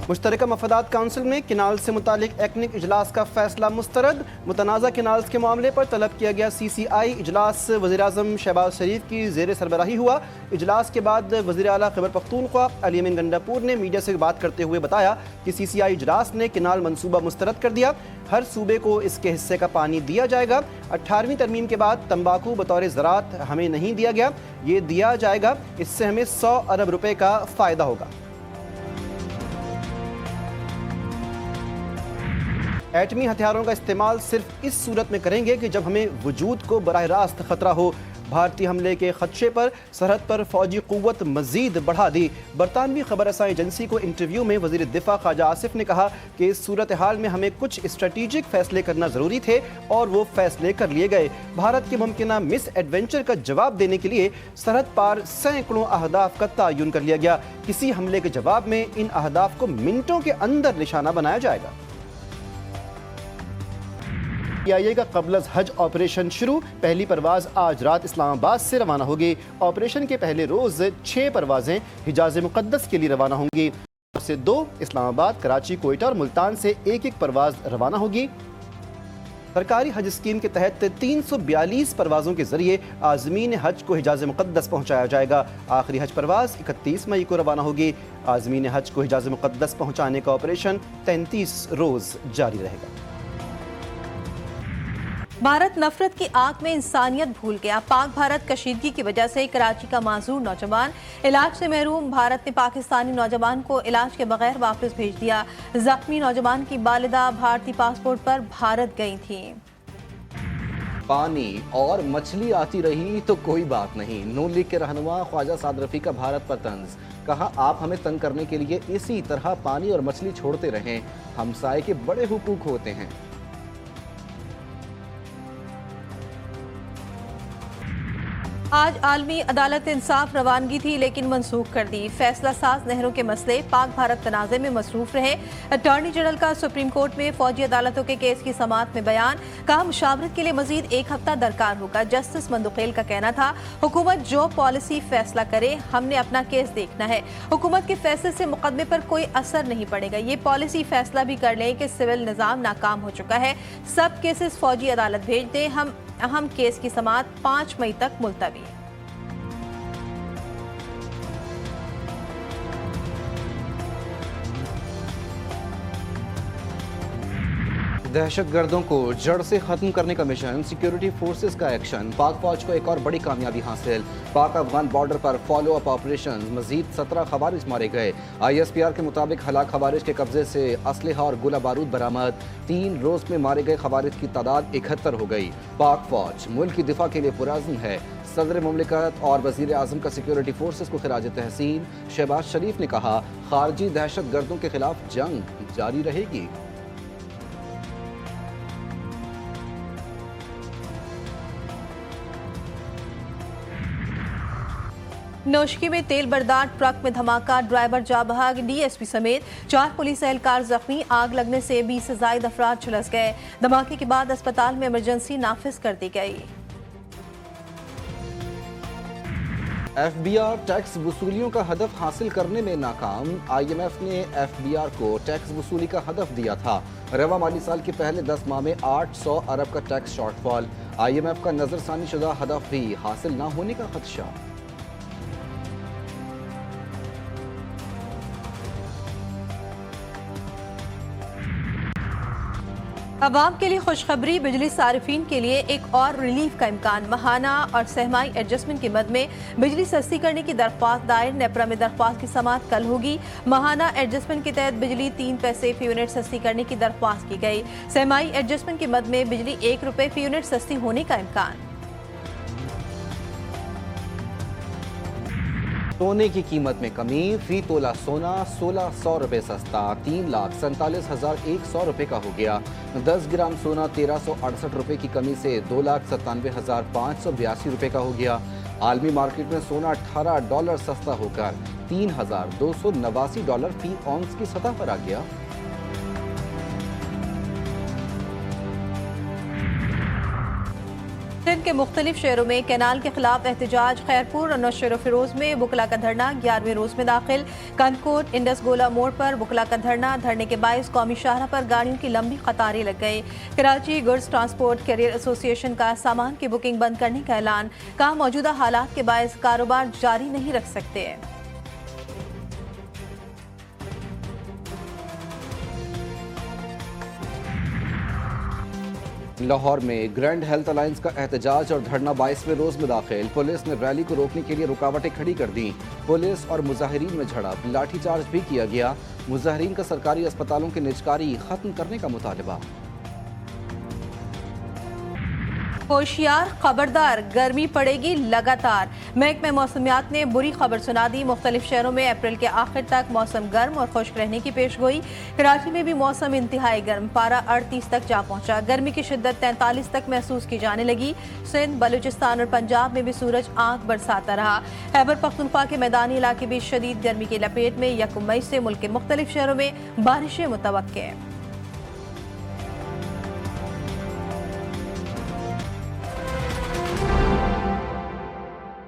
मुश्तरका मफादात council में canal से मुतालिक एक्निक इजलास का फैसला मुस्तरद। मुतनाज़ा किनाल्स के मामले पर तलब किया गया CCI इजलास वज़ीर-ए-आज़म शहबाज शरीफ की ज़ेर सरबराही हुआ। इजलास के बाद वज़ीर आला खैबर पख्तूनख्वा अली अमीन गंडापुर ने मीडिया से बात करते हुए बताया कि CCI इजलास ने किनाल मनसूबा मुस्तरद कर दिया। हर सूबे को इसके हिस्से का पानी दिया जाएगा। 18वीं तरमीम के बाद तंबाकू बतौर ज़राअत हमें नहीं दिया गया, ये दिया जाएगा। इससे हमें 100 अरब रुपए का फ़ायदा होगा। एटमी हथियारों का इस्तेमाल सिर्फ इस सूरत में करेंगे कि जब हमें वजूद को बराह रास्त खतरा हो। भारतीय हमले के खदशे पर सरहद पर फौजी कुव्वत मजीद बढ़ा दी। बरतानवी खबर रसाई एजेंसी को इंटरव्यू में वज़ीर दिफा ख्वाजा आसिफ ने कहा कि इस सूरत हाल में हमें कुछ स्ट्रेटेजिक फैसले करना ज़रूरी थे और वो फैसले कर लिए गए। भारत के मुमकिना मिस एडवेंचर का जवाब देने के लिए सरहद पार सैकड़ों अहदाफ का तयन कर लिया गया। किसी हमले के जवाब में इन अहदाफ को मिनटों के अंदर निशाना बनाया जाएगा। PIA का क़ब्ल हज ऑपरेशन शुरू। पहली परवाज़ आज रात इस्लामाबाद से रवाना होगी। ऑपरेशन के पहले रोज़ 6 परवाज़ें हिजाज़ मुक़द्दस के लिए रवाना होंगी। से 2 इस्लामाबाद, कराची, कोयटा और मुल्तान से एक परवाज़ रवाना होगी। सरकारी हज स्कीम के तहत 342 परवाज़ों के जरिए आज़मीन हज को हिजाज़ मुक़द्दस पहुँचाया जाएगा। आखिरी हज परवाज़ 31 मई को रवाना होगी। आज़मीन हज को हिजाज़ मुक़द्दस पहुँचाने का ऑपरेशन 33 रोज़ जारी रहेगा। भारत नफरत की आग में इंसानियत भूल गया। पाक भारत कशीदगी की वजह से कराची का माजूर नौजवान इलाज से महरूम। भारत ने पाकिस्तानी नौजवान को इलाज के बगैर वापस भेज दिया। जख्मी नौजवान की वालिदा भारतीय पासपोर्ट पर भारत गई थी। पानी और मछली आती रही तो कोई बात नहीं। नून लीग के रहनुमा ख्वाजा साद रफी का भारत पर तंज। कहा, आप हमें तंग करने के लिए इसी तरह पानी और मछली छोड़ते रहें। हमसाये के बड़े हुकूक होते हैं। आज आलमी अदालत इंसाफ रवानगी थी लेकिन मनसूख कर दी। फैसला साज नहरों के मसले पाक भारत तनाज़े में मसरूफ रहे। अटॉर्नी जनरल का सुप्रीम कोर्ट में फौजी अदालतों के केस की समाअत में बयान। कहा, मुशावरत के लिए मजीद 1 हफ्ता दरकार होगा। जस्टिस मंदुखेल का कहना था, हुकूमत जो पॉलिसी फैसला करे, हमने अपना केस देखना है। हुकूमत के फैसले से मुकदमे पर कोई असर नहीं पड़ेगा। ये पॉलिसी फैसला भी कर लें कि सिविल निज़ाम नाकाम हो चुका है, सब केसेस फौजी अदालत भेज दें। हम अहम केस की समाअत 5 मई तक मुलतवी। दहशतगर्दों को जड़ से खत्म करने का मिशन, सिक्योरिटी फोर्सेस का एक्शन। पाक फौज को एक और बड़ी कामयाबी हासिल। पाक अफगान बॉर्डर पर फॉलो अप ऑपरेशन। मजीद 17 खवारिज मारे गए। ISPR के मुताबिक हलाक खवारिज के कब्जे से असलहा और गोला बारूद बरामद। 3 रोज में मारे गए खवारिज की तादाद 71 हो गई। पाक फौज मुल्क की दिफा के लिए पुरअज़्म है। सदर मुमलिकत और वज़ीर आज़म का सिक्योरिटी फोर्सेस को खिराज तहसीन। शहबाज शरीफ ने कहा, खारजी दहशतगर्दों के खिलाफ जंग जारी रहेगी। नौशकी में तेल बरदार ट्रक में धमाका, ड्राइवर जा बहाग। DSP समेत 4 पुलिस एहलकार जख्मी। आग लगने से 20 से ज़ायद अफराद झुलस गए। धमाके के बाद अस्पताल में इमरजेंसी नाफिज कर दी गई। FBR टैक्स वसूलियों का हदफ हासिल करने में नाकाम। IMF ने FBR को टैक्स वसूली का हदफ दिया था। रवा माली साल के पहले 10 माह में 800 अरब का टैक्स शॉर्टफॉल। IMF का नजरसानी शुदा हदफ भी हासिल न होने का खदशा। अवाम के लिए खुशखबरी, बिजली सारिफीन के लिए एक और रिलीफ का इम्कान। माहाना और सहमाई एडजस्टमेंट की मद में बिजली सस्ती करने की दरख्वास्त दायर। नेपरा में दरख्वास्त की समाअत कल होगी। माहाना एडजस्टमेंट के तहत बिजली 3 पैसे फी यूनिट सस्ती करने की दरख्वास्त की गई। सहमाई एडजस्टमेंट की मद में बिजली 1 रुपये फी यूनिट सस्ती होने का इम्कान। सोने की कीमत में कमी। फी तोला सोना 1600 रुपये सस्ता 3,47,100 रुपये का हो गया। 10 ग्राम सोना 1368 रुपये की कमी से 2,97,582 रुपये का हो गया। आलमी मार्केट में सोना $18 सस्ता होकर $3,289 फी औंस की सतह पर आ गया। सिंध के मुख्तलिफ शहरों में कैनाल के खिलाफ एहतजाज। खैरपुर और नौशेर फिरोज में बुकला का धरना 11वें रोज में दाखिल। कंदकोट इंडस गोला मोड़ पर बुकला का धरना। धरने के बायस कौमी शाहरा पर गाड़ियों की लंबी कतारें लग गई। Karachi goods transport carrier association का सामान की बुकिंग बंद करने का ऐलान। कहा मौजूदा हालात के बायस कारोबार जारी नहीं रख सकते। लाहौर में ग्रैंड हेल्थ अलायंस का एहतजाज और धरना 22वें रोज में दाखिल। पुलिस ने रैली को रोकने के लिए रुकावटें खड़ी कर दी। पुलिस और मुजाहिरीन में झड़प, लाठीचार्ज भी किया गया। मुजाहिरीन का सरकारी अस्पतालों की निजकारी खत्म करने का मुतालबा। होशियार खबरदार, गर्मी पड़ेगी लगातार। महकमे मौसमियात ने बुरी खबर सुना दी। मुख्तलिफ शहरों में अप्रैल के आखिर तक मौसम गर्म और खुश्क रहने की पेशगोई। कराची में भी मौसम इंतहाई गर्म, पारा 38 तक जा पहुंचा। गर्मी की शिद्दत 43 तक महसूस की जाने लगी। सिंध, बलूचिस्तान और पंजाब में भी सूरज आंख बरसाता रहा। खैबर पख्तूनख्वा के मैदानी इलाके भी शदीद गर्मी की लपेट में। 1 मई से मुल्क के मुख्तलिफ शहरों में बारिशें मुतवक्के हैं।